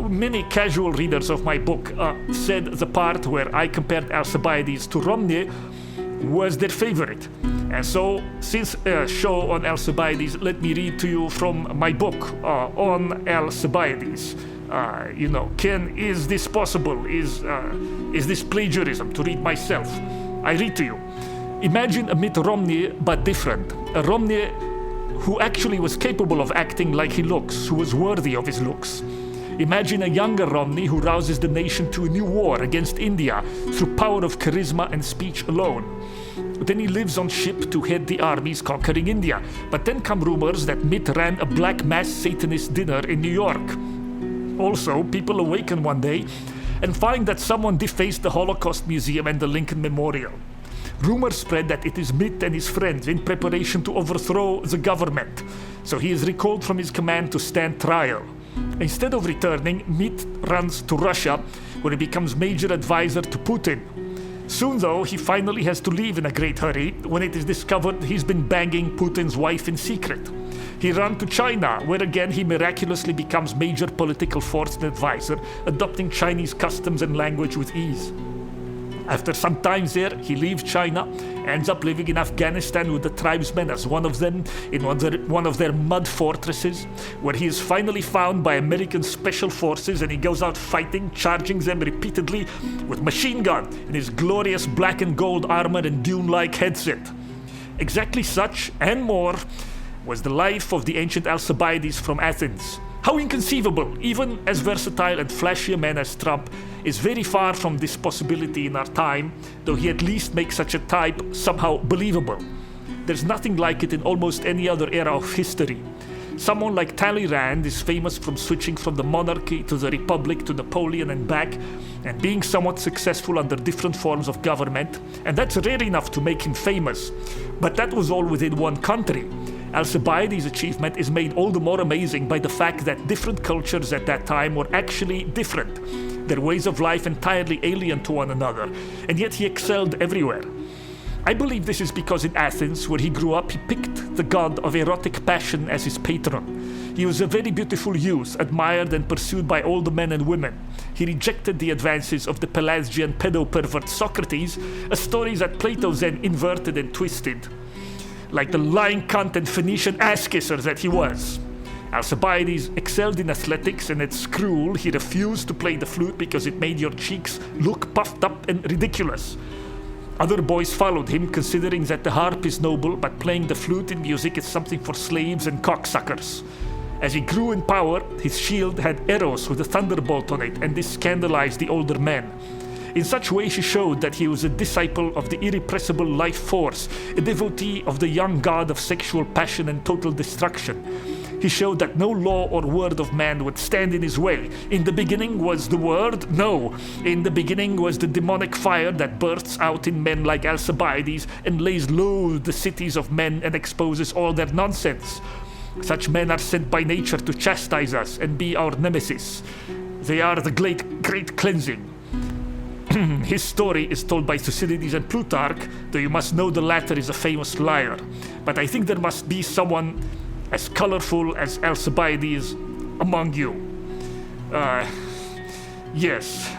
many casual readers of my book said the part where I compared Alcibiades to Romney was their favorite. And so, since a show on Alcibiades, let me read to you from my book on Alcibiades. Is this possible? Is this plagiarism? To read myself. I read to you. Imagine a Mitt Romney, but different. A Romney who actually was capable of acting like he looks, who was worthy of his looks. Imagine a younger Romney who rouses the nation to a new war against India through power of charisma and speech alone. Then he lives on ship to head the armies conquering India. But then come rumors that Mitt ran a black mass Satanist dinner in New York. Also, people awaken one day and find that someone defaced the Holocaust Museum and the Lincoln Memorial. Rumors spread that it is Mitt and his friends in preparation to overthrow the government. So he is recalled from his command to stand trial. Instead of returning, Mitt runs to Russia, where he becomes major advisor to Putin. Soon, though, he finally has to leave in a great hurry when it is discovered he's been banging Putin's wife in secret. He runs to China, where again he miraculously becomes major political force and advisor, adopting Chinese customs and language with ease. After some time there, he leaves China, ends up living in Afghanistan with the tribesmen as one of them in one of their mud fortresses, where he is finally found by American special forces and he goes out fighting, charging them repeatedly with machine gun in his glorious black and gold armor and dune-like headset. Exactly such, and more, was the life of the ancient Alcibiades from Athens. How inconceivable, even as versatile and flashy a man as Trump is very far from this possibility in our time, though he at least makes such a type somehow believable. There's nothing like it in almost any other era of history. Someone like Talleyrand is famous from switching from the monarchy to the republic to Napoleon and back, and being somewhat successful under different forms of government, and that's rare enough to make him famous. But that was all within one country. Alcibiades' achievement is made all the more amazing by the fact that different cultures at that time were actually different, their ways of life entirely alien to one another, and yet he excelled everywhere. I believe this is because in Athens, where he grew up, he picked the god of erotic passion as his patron. He was a very beautiful youth, admired and pursued by all the men and women. He rejected the advances of the Pelasgian pedo-pervert Socrates, a story that Plato then inverted and twisted, like the lying cunt and Phoenician ass-kisser that he was. Alcibiades excelled in athletics, and at school he refused to play the flute because it made your cheeks look puffed up and ridiculous. Other boys followed him, considering that the harp is noble, but playing the flute in music is something for slaves and cocksuckers. As he grew in power, his shield had arrows with a thunderbolt on it, and this scandalized the older men. In such way, he showed that he was a disciple of the irrepressible life force, a devotee of the young god of sexual passion and total destruction. He showed that no law or word of man would stand in his way. In the beginning was the word? No. In the beginning was the demonic fire that bursts out in men like Alcibiades and lays low the cities of men and exposes all their nonsense. Such men are sent by nature to chastise us and be our nemesis. They are the great cleansing. His story is told by Thucydides and Plutarch, though you must know the latter is a famous liar. But I think there must be someone as colorful as Alcibiades among you. Yes.